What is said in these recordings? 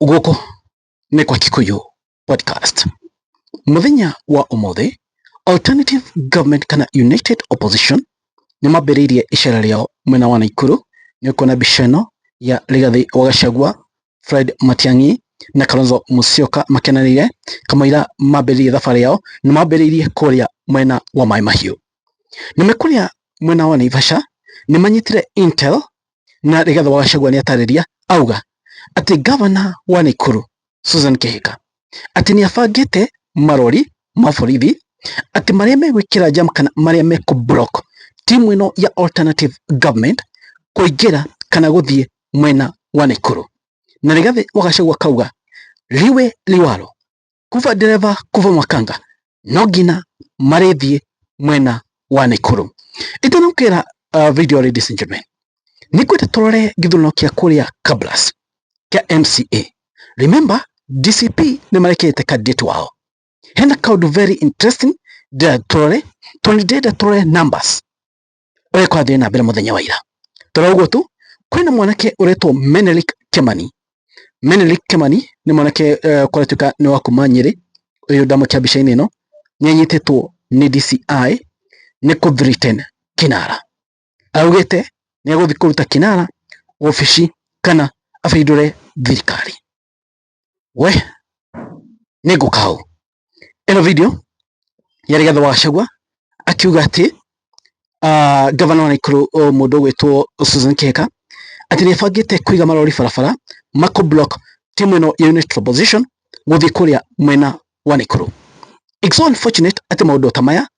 Guko ni kwa Kikuyu podcast. Muthenya wa umuthi, Alternative Government kana United Opposition nimambiriirie icera riao mwena wa Naikuru. Ni ukona mbica ino ya Rigathi wa Gachagua, Fred Matiang'i na Kalonzo Musyoka makenanire kamwira mambiriirie thabari yao. Nimambiriirie kuria mwena wa Mai Mahiu, nimekuria mwena wa Naivasha. Nimanyitire intel na Rigathi wa Gachagua ni atariria auga ati governor wa Naikuru Susan Kihika ati ni afagite marori maborithi ati maria megwikira jam kana maria mekublock timu ino ya Alternative Government kuingira kana guthie mwena wa Naikuru. Na Rigathi wa Gachagua kauga liwe liwalo kuva dereva kuva makanga no ngina marithie mwena wa Naikuru. Itanukira video, ladies and gentlemen, nikwenda turore githuno kia kuria Kabras kia MCA. Remember, DCP ni marekete candidate wao. Hena kaundu very interesting da turore numbers ore kwa thina mbere muthenya wa ira. Turaugwo tu kwina mwanake uretwo Menelik Kimani. Menelik Kimani ni mwanake kwaretuka ni wa kuma Nyeri. Uyu ndamukia bica-ini ino ni anyititwo ni DCI ni kuthreaten Kinara. Augite ni aguthi kuruta Kinara ofici kana afaidure thirikari. We ni gukau ino video ya Rigathi wa Gachagua akiuga ati governor wa Naikuru mundu wetwo Susan Kihika ati ni afagite kuiga marori barabara makoblock timu ino ya United Opposition guthi kuria mwena wa Naikuru. It's so unfortunate ati maundu ta maya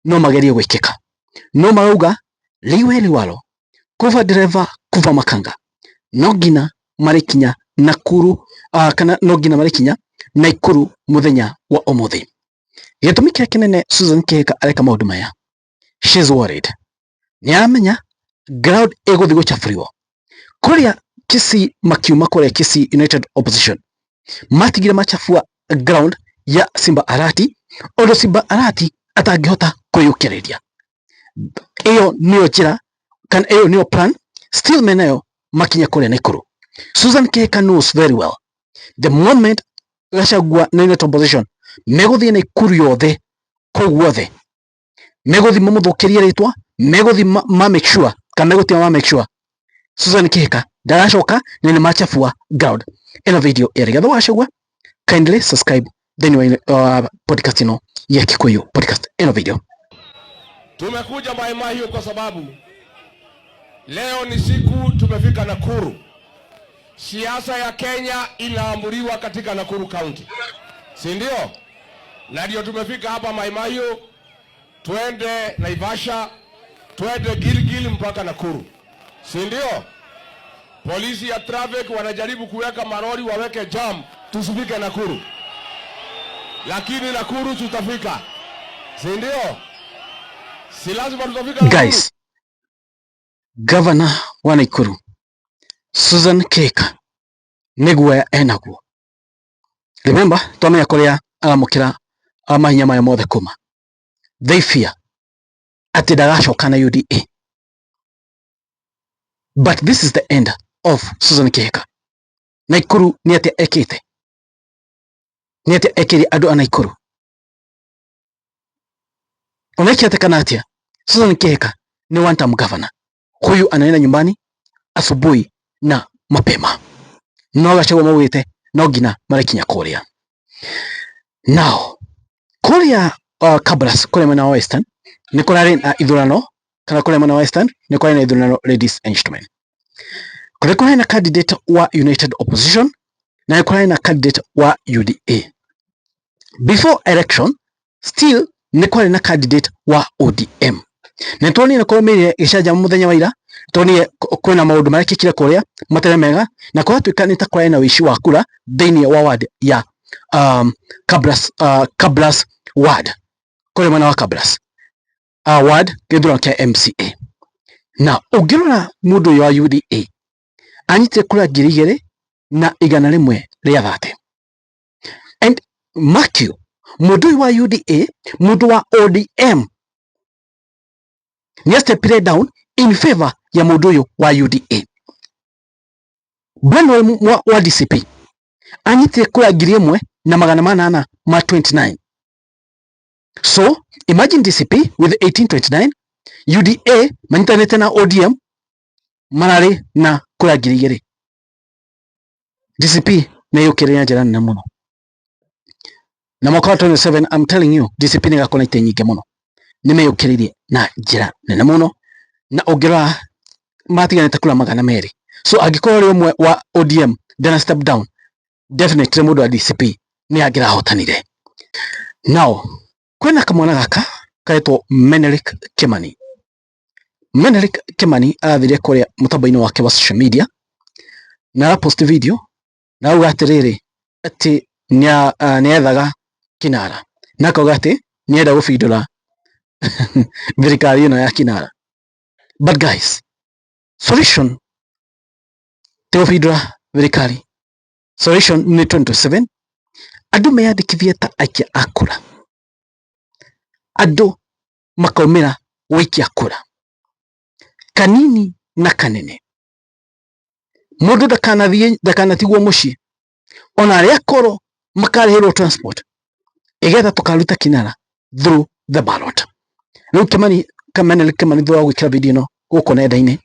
no magerie gwikika. No marauga liwe liwalo kuva dereva kuva makanga no ngina marikinya Nakuru kana no ngina marikinya Naikuru muthenya wa umuthi. Gitumi kia kinene Susan Kihika areka maundu maya, she's worried. Ni amenya ground eguthi guchafuriwo kuria Kisii makiuma kuria Kisii United Opposition matigire machafua ground ya Simba Arati. Odo Simba Arati atangihota kuyukiriria. Iyo niyo njira kan iyo niyo plan still menayo makinya kuria Naikuru. Susan Kihika knows very well the moment Gachagua na United Opposition meguthi Naikuru yothe kogwothe meguthi mamuthukirie ritwa meguthi ma make sure ka meguthi ma make sure Susan Kihika ndaracoka na ni machafua ground. Ino video ya Rigathi wa Gachagua, kindly subscribe then podcast ino ya Kikuyu podcast. Ino video tumekuja Mai Mahiu kwa sababu leo ni siku tumefika Nakuru. Siasa ya Kenya inaamuriwa katika Nakuru County, si ndio? Na ndio tumefika hapa Mai Mahiu, twende Naivasha, twende Gilgil mpaka Nakuru, si ndio? Polisi ya traffic wanajaribu kuweka marori waweke jam tusifike Nakuru, lakini Nakuru tutafika, si ndio? Si lazima tutafika guys. Governor wa Naikuru Susan Kihika niguo enaguo. Remember, twamenya kuria aramukira amahinya maya mothe kuma. They fear ati ndagacoka na UDA. But this is the end of Susan Kihika. Naikuru ni ati ekite, ni ati ekiri andu a Naikuru. Oneki ati kana atia Susan Kihika ni one term governor. Huyu anaenda nyumbani asubuhi na mapema. No Gachagua mawite no ngina marikinya kuria. Now kuria Kabras kuria mwena wa Western ni kurari na ithurano kana kuria mwena wa Western ni kurari na ithurano, ladies and gentlemen. Kuria na candidate wa United Opposition na kuria na candidate wa UDA. Before election still ni kuria na candidate wa ODM. Netoni na komere ishaja muthenya wa ira toni kwena maundu marekikire kuria matare mega na kwa tuika ni takwa na wishi wa kura thini wa ward ya Kabras ward kule mwana wa Kabras ward githurano kia MCA. Na ugirora mundu wa UDA anyite kura 2,130 and mark you, mundu wa UDA mundu wa ODM ni step down in favor ya mundu wa UDA. Bwana wa DCP anyitire kura 1,829. So imagine DCP with 1829, UDA manyitanite na ODM marari na kura 2,000. DCP ne yukire njira nene muno na mwaka wa 27. I'm telling you, DCP ni gakona ite nyinge muno nimeyukiririe na njira nene muno, na ongerora matiganite kura 200. So angikora ri umwe wa ODM then step down, definitely mundu wa DCP ni agira hotanire. Now kwena kamwana gaka kaitwo Menelik Kimani. Menelik Kimani athire kuria mutambo-ini wake wa social media na post video na auga atiriri ati niethaga kinara na akauga ati nienda gubindura thirikari ino ya kinara. But guys, solution ti gubindura thirikari. Solution ni 2027 andu meyandikithie ta aikia a kura, andu makaumira wikia kura kanini na kanene. Mundu ndakanatigwo mucii ona aria koro makarihirwo transport igetha tukaruta kinara through the ballot. Riu Menelik Kimani thutha wa gwikira video ino guku nenda-ini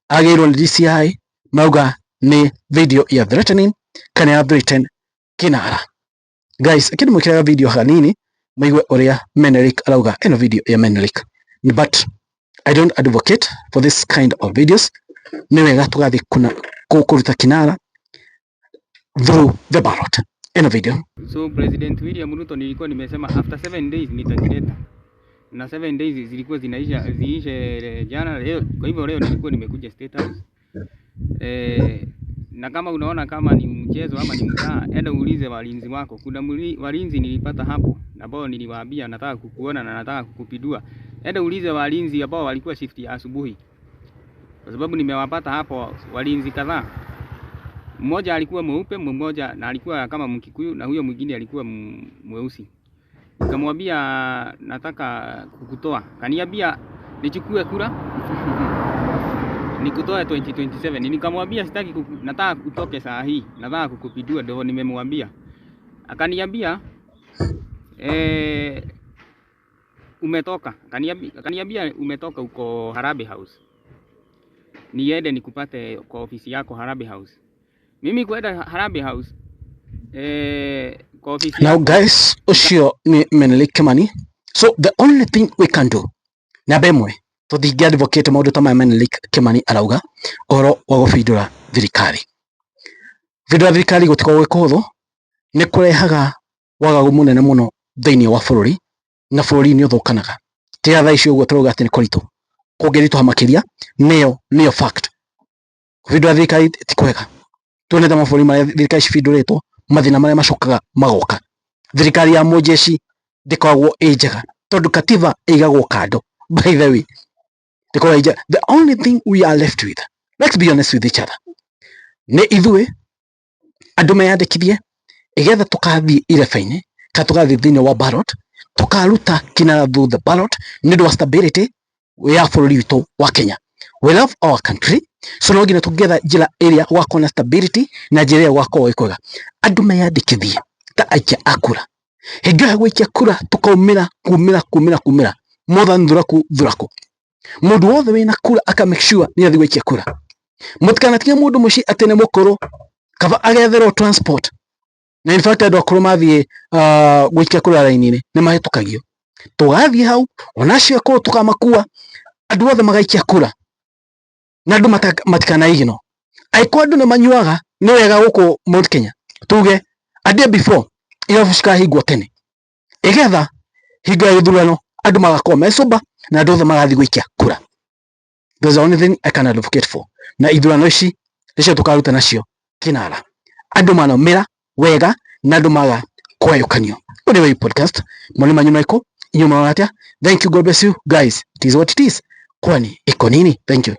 agirwo ni DCI mauga ni video ya threatening kana ya threaten kinara. Guys, kindu mwikiraga video hanini maigue uria Menelik arauga ino video ya Menelik, but I don't advocate for this kind of videos. Ni wega tugathi kuruta kinara through the ballot in a video. So President William Ruto nilikuwa nimesema after 7 days nitajileta, na 7 days zilikuwa ziishe jana leo. Kwa hivyo leo nilikuwa nimekuja State House. Na kama unaona kama ni mchezo ama ni mtaa, enda uulize walinzi wako. Kuna walinzi nilipata hapo ambao niliwaambia nataka kukuona na nataka kukupidua. Enda uulize walinzi ambao walikuwa shift ya asubuhi, kwa sababu nimewapata hapo walinzi kadhaa. Mmoja alikuwa mweupe, mmoja na alikuwa kama Mkikuyu, na huyo mwingine alikuwa mweusi. Nikamwambia nataka kukutoa, kaniambia nichukue kura nikutoe 2027. Nikamwambia sitaki nataka utoke saa hii, nataka kukupidua. Ndio nimemwambia. Akaniambia umetoka. Akaniambia umetoka uko Harambee House, niende nikupate kwa ofisi yako Harambee House. Mimi kwenda Harambee House kwa ofisi now guys, ucio ni Menelik Kimani. So the only thing we can do na bemwe tuthingi advocate maundu ta Menelik Kimani arauga oro wa gubindura thirikari. Bindura thirikari gutiko gwikuhuthu, ni kurehaga wagagu munene muno thiini wa bururi, na bururi ni uthukanaga. Tiga thaa icio uguo turauga ati ni kuritu, kungirituha makiria, niyo fact. Bindura thirikari ti kwega. Tuonete mabũrũri marĩa thirikari cibindũrĩtwo, mathĩna marĩa macokaga magoka. Thirikari ya mũjeshi ndĩkoragwo ĩ njega tondũ katiba ĩigagwo kando. By the way, ndĩkoragwo ĩ njega. The only thing we are left with, let's be honest with each other, nĩ ithuĩ andũ meyandĩkithie igetha tukathiĩ ireba-inĩ kana tukathiĩ thĩinĩ wa ballot, tukaruta kinara through the ballot nĩ ũndũ wa stability ya bũrũri witũ wa Kenya. We love our country, so no nginya together njira area wako na stability na njira ya wako ikwega. Andu meyandikithie ta aikia a kura, hingo ya gwikia kura tukaumira kumira mothan thuraku. Mundu wothe wina kura aka make sure ni athi gwikia kura. Mutikanatige mundu muci atene mukuru kaba agetherwo transport, na in fact andu akuru mathie gwikia kura raini-ini ni mahitukagio. Tugathie hau onacio akuru tukamakua, andu othe magaikia kura na andu matikana igino. Aiko andu ni manyuaga ni wega guku Mount Kenya tuge a day before irabu cikahingwo tene igetha hingo ya githurano andu magakorwo mecuba na andu othe magathi gwikia kura. There's the only thing I can advocate for. Na ithurano ici nicio tukaruta nacio kinara, andu manomira wega na andu maga kwayukanio. Anyway, podcast mwani manyu naiko inyuma watia. Thank you, God bless you guys. It is what it is, kwani iko nini. Thank you.